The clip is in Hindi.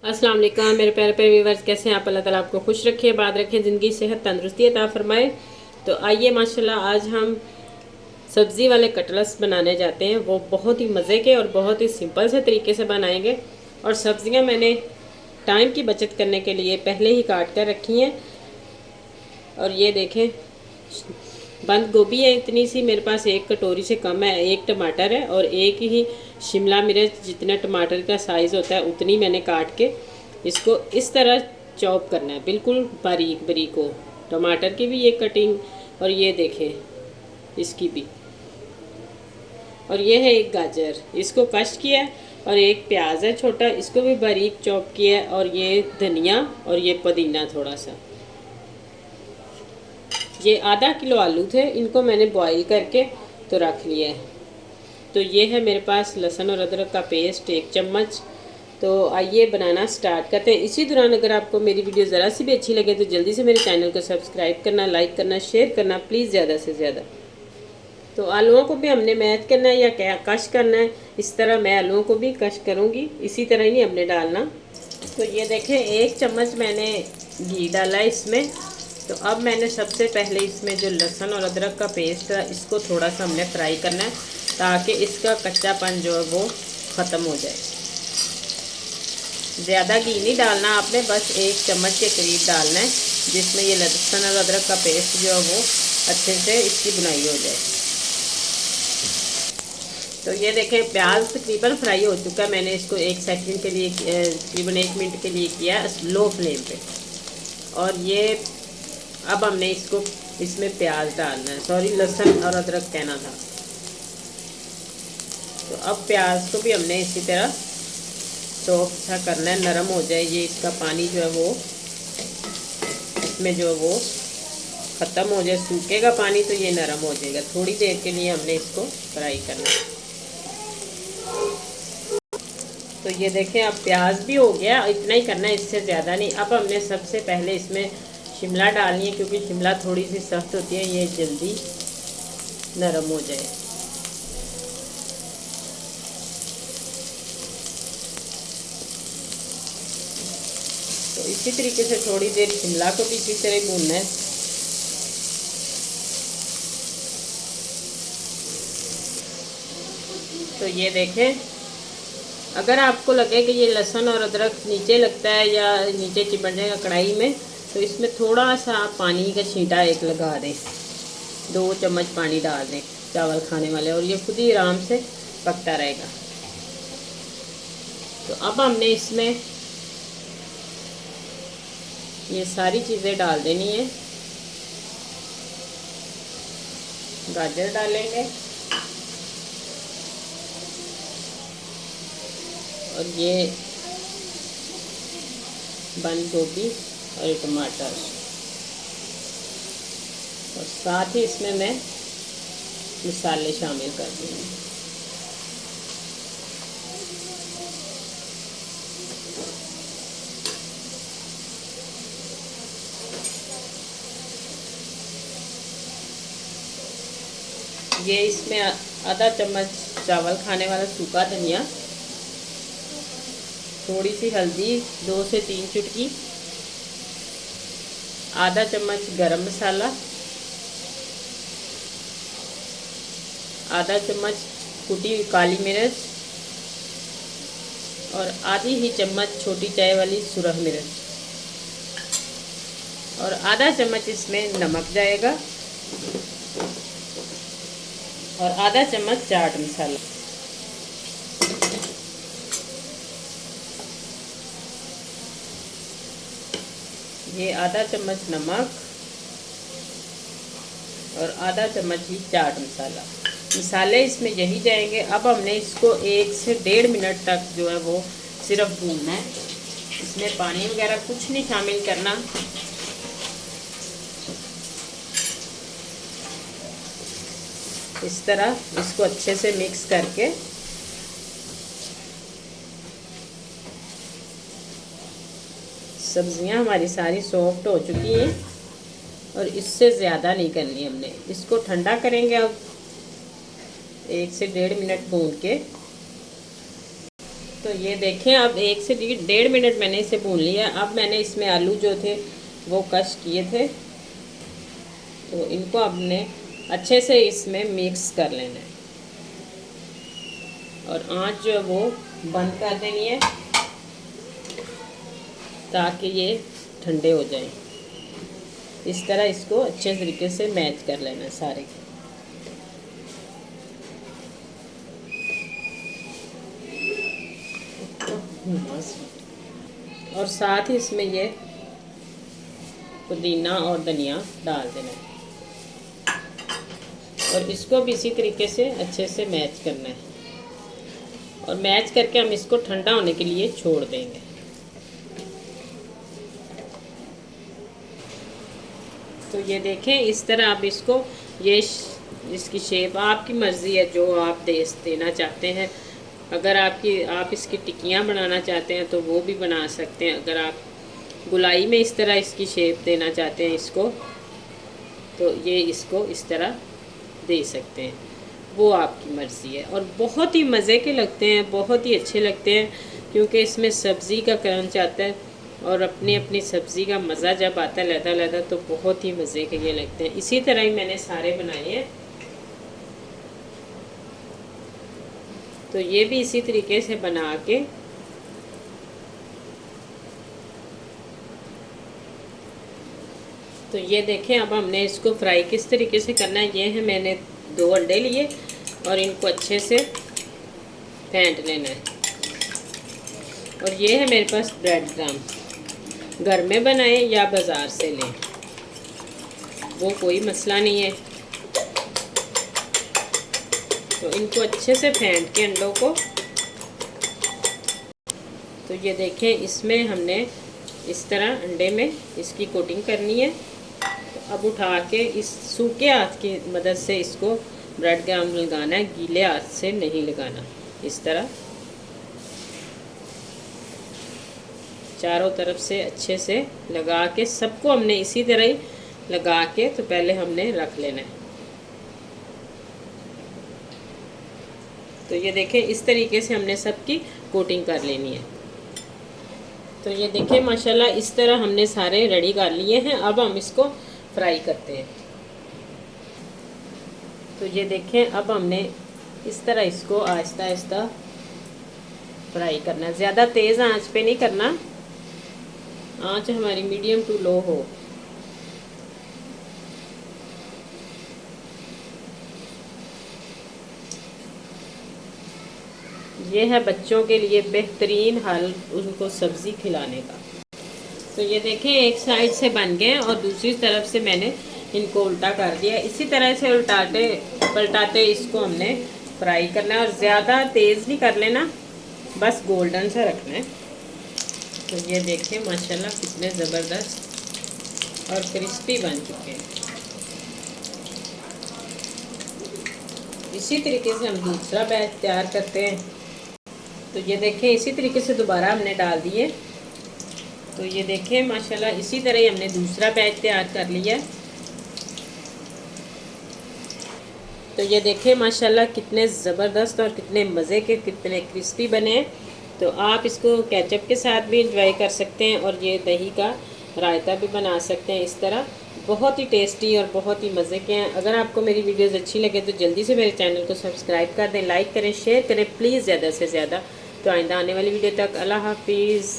अस्सलाम वालेकुम मेरे प्यारे प्यारे व्यूवर्स, कैसे हैं आप? अल्लाह ताला आपको खुश रखे, बात रखे, ज़िंदगी सेहत तंदुरुस्ती अता फरमाए। तो आइए माशाल्लाह आज हम सब्ज़ी वाले कटलेट्स बनाने जाते हैं। वो बहुत ही मज़े के और बहुत ही सिंपल से तरीके से बनाएंगे। और सब्ज़ियां मैंने टाइम की बचत करने के लिए पहले ही काट कर रखी हैं। और ये देखें, बंद गोभी है इतनी सी मेरे पास, एक कटोरी से कम है। एक टमाटर है और एक ही शिमला मिर्च, जितना टमाटर का साइज़ होता है उतनी मैंने काट के इसको इस तरह चॉप करना है, बिल्कुल बारीक बारीक हो। टमाटर की भी ये कटिंग, और ये देखें इसकी भी। और ये है एक गाजर, इसको कश किया है। और एक प्याज है छोटा, इसको भी बारीक चॉप किया है। और ये धनिया और ये पुदीना थोड़ा सा। ये आधा किलो आलू थे, इनको मैंने बॉईल करके तो रख लिया है। तो ये है मेरे पास लहसुन और अदरक का पेस्ट 1 चम्मच। तो आइए बनाना स्टार्ट करते हैं। इसी दौरान अगर आपको मेरी वीडियो ज़रा सी भी अच्छी लगे तो जल्दी से मेरे चैनल को सब्सक्राइब करना, लाइक करना, शेयर करना प्लीज़ ज़्यादा से ज़्यादा। तो आलूओं को भी हमने मैश करना है या क्या कश करना है, इस तरह मैं आलूओं को भी कश करूँगी, इसी तरह ही हमने डालना। तो ये देखें 1 चम्मच मैंने घी डाला है इसमें। तो अब मैंने सबसे पहले इसमें जो लहसुन और अदरक का पेस्ट है इसको थोड़ा सा हमने फ्राई करना है, ताकि इसका कच्चापन जो है वो ख़त्म हो जाए। ज़्यादा घी नहीं डालना आपने, बस 1 चम्मच के करीब डालना है, जिसमें ये लहसुन और अदरक का पेस्ट जो है वो अच्छे से इसकी बुनाई हो जाए। तो ये देखें प्याज तकरीबन फ्राई हो चुका है। मैंने इसको 1 सेकंड के लिए, तकरीबन 1 मिनट के लिए किया लो फ्लेम पे। और ये अब हमने इसमें प्याज डालना है, सॉरी लहसुन और अदरक कहना था। तो अब प्याज को भी हमने इसी तरह सॉफ्ट सा करना है, नरम हो जाए ये, इसका पानी जो है वो इसमें जो है वो ख़त्म हो जाए, सूखेगा पानी तो ये नरम हो जाएगा। थोड़ी देर के लिए हमने इसको फ्राई करना है। तो ये देखें अब प्याज भी हो गया, इतना ही करना है, इससे ज़्यादा नहीं। अब हमने सबसे पहले इसमें शिमला डालनी है, क्योंकि शिमला थोड़ी सी सख्त होती है, ये जल्दी नरम हो जाए। तो इसी तरीके से थोड़ी देर शिमला को भी इसी तरह भूनना है। तो ये देखें, अगर आपको लगे कि ये लहसुन और अदरक नीचे लगता है या नीचे चिपक जाएगा कढ़ाई में, तो इसमें थोड़ा सा पानी का छींटा एक लगा दें, 2 चम्मच पानी डाल दें चावल खाने वाले, और ये खुद ही आराम से पकता रहेगा। तो अब हमने इसमें ये सारी चीज़ें डाल देनी है। गाजर डालेंगे, और ये बंद गोभी और ये टमाटर, और साथ ही इसमें मैं मसाले शामिल कर दूँगी। ये इसमें आधा चम्मच चावल खाने वाला सूखा धनिया, थोड़ी सी हल्दी, 2 से 3 चुटकी, आधा चम्मच गरम मसाला, आधा चम्मच कुटी हुई काली मिर्च, और आधी ही चम्मच छोटी चाय वाली सुरख मिर्च, और आधा चम्मच इसमें नमक जाएगा, और आधा चम्मच चाट मसाला। ये आधा चम्मच नमक और आधा चम्मच ही चाट मसाला, मसाले इसमें यही जाएंगे। अब हमने इसको 1 से 1.5 मिनट तक जो है वो सिर्फ भूनना है, इसमें पानी वगैरह कुछ नहीं शामिल करना। इस तरह इसको अच्छे से मिक्स करके सब्जियां हमारी सारी सॉफ्ट हो चुकी हैं, और इससे ज़्यादा नहीं करनी हमने। इसको ठंडा करेंगे अब 1 से 1.5 मिनट भून के। तो ये देखें, अब 1 से 1.5 मिनट मैंने इसे भून लिया। अब मैंने इसमें आलू जो थे वो कश किए थे, तो इनको आपने अच्छे से इसमें मिक्स कर लेना है और आंच जो है वो बंद कर देनी है ताकि ये ठंडे हो जाएं। इस तरह इसको अच्छे तरीके से मैच कर लेना है सारे। और साथ ही इसमें ये पुदीना और धनिया डाल देना है और इसको भी इसी तरीके से अच्छे से मैच करना है और मैच करके हम इसको ठंडा होने के लिए छोड़ देंगे। तो ये देखें, इस तरह आप इसको इसकी शेप आपकी मर्ज़ी है जो आप देना चाहते हैं। अगर आप इसकी टिक्कियाँ बनाना चाहते हैं तो वो भी बना सकते हैं। अगर आप गुलाई में इस तरह इसकी शेप देना चाहते हैं इसको, तो ये इसको इस तरह दे सकते हैं, वो आपकी मर्ज़ी है। और बहुत ही मज़े के लगते हैं, बहुत ही अच्छे लगते हैं क्योंकि इसमें सब्ज़ी का क्रंच आता है और अपनी अपनी सब्ज़ी का मज़ा जब आता है लहदा तो बहुत ही मज़े के ये लगते हैं। इसी तरह ही मैंने सारे बनाए हैं। तो ये भी इसी तरीके से बना के तो ये देखें, अब हमने इसको फ्राई किस तरीके से करना है। ये है, मैंने 2 अंडे लिए और इनको अच्छे से फेंट लेना है। और ये है मेरे पास ब्रेड क्रम्ब, घर में बनाएं या बाज़ार से लें, वो कोई मसला नहीं है। तो इनको अच्छे से फेंट के अंडों को, तो ये देखें, इसमें हमने इस तरह अंडे में इसकी कोटिंग करनी है। तो अब उठा के इस सूखे हाथ की मदद से इसको ब्रेड क्रम्ब लगाना है, गीले हाथ से नहीं लगाना। इस तरह चारों तरफ से अच्छे से लगा के सबको हमने इसी तरह ही लगा के तो पहले हमने रख लेना है। तो ये देखें, इस तरीके से हमने सबकी कोटिंग कर लेनी है। तो ये देखें माशाल्लाह, इस तरह हमने सारे रेडी कर लिए हैं। अब हम इसको फ्राई करते हैं। तो ये देखें, अब हमने इस तरह इसको आहिस्ता आहिस्ता फ्राई करना है। ज़्यादा तेज़ आंच पे नहीं करना, आंच हमारी मीडियम टू लो हो। ये है बच्चों के लिए बेहतरीन हल उनको सब्ज़ी खिलाने का। तो ये देखें, एक साइड से बन गए और दूसरी तरफ से मैंने इनको उल्टा कर दिया। इसी तरह से उल्टाते पलटाते इसको हमने फ्राई करना है और ज़्यादा तेज़ नहीं कर लेना, बस गोल्डन सा रखना है। तो ये देखें माशाल्लाह कितने ज़बरदस्त और क्रिस्पी बन चुके हैं। इसी तरीके से हम दूसरा बैच तैयार करते हैं। तो ये देखें, इसी तरीके से दोबारा हमने डाल दिए। तो ये देखें माशाल्लाह, इसी तरह ही हमने दूसरा बैच तैयार कर लिया। तो ये देखें माशाल्लाह कितने ज़बरदस्त और कितने मज़े के, कितने क्रिस्पी बने हैं। तो आप इसको केचप के साथ भी इंजॉय कर सकते हैं और ये दही का रायता भी बना सकते हैं। इस तरह बहुत ही टेस्टी और बहुत ही मज़े के हैं। अगर आपको मेरी वीडियोज़ अच्छी लगे तो जल्दी से मेरे चैनल को सब्सक्राइब कर दें, लाइक करें, शेयर करें प्लीज़ ज़्यादा से ज़्यादा। तो आइंदा आने वाली वीडियो तक अल्लाह हाफिज़।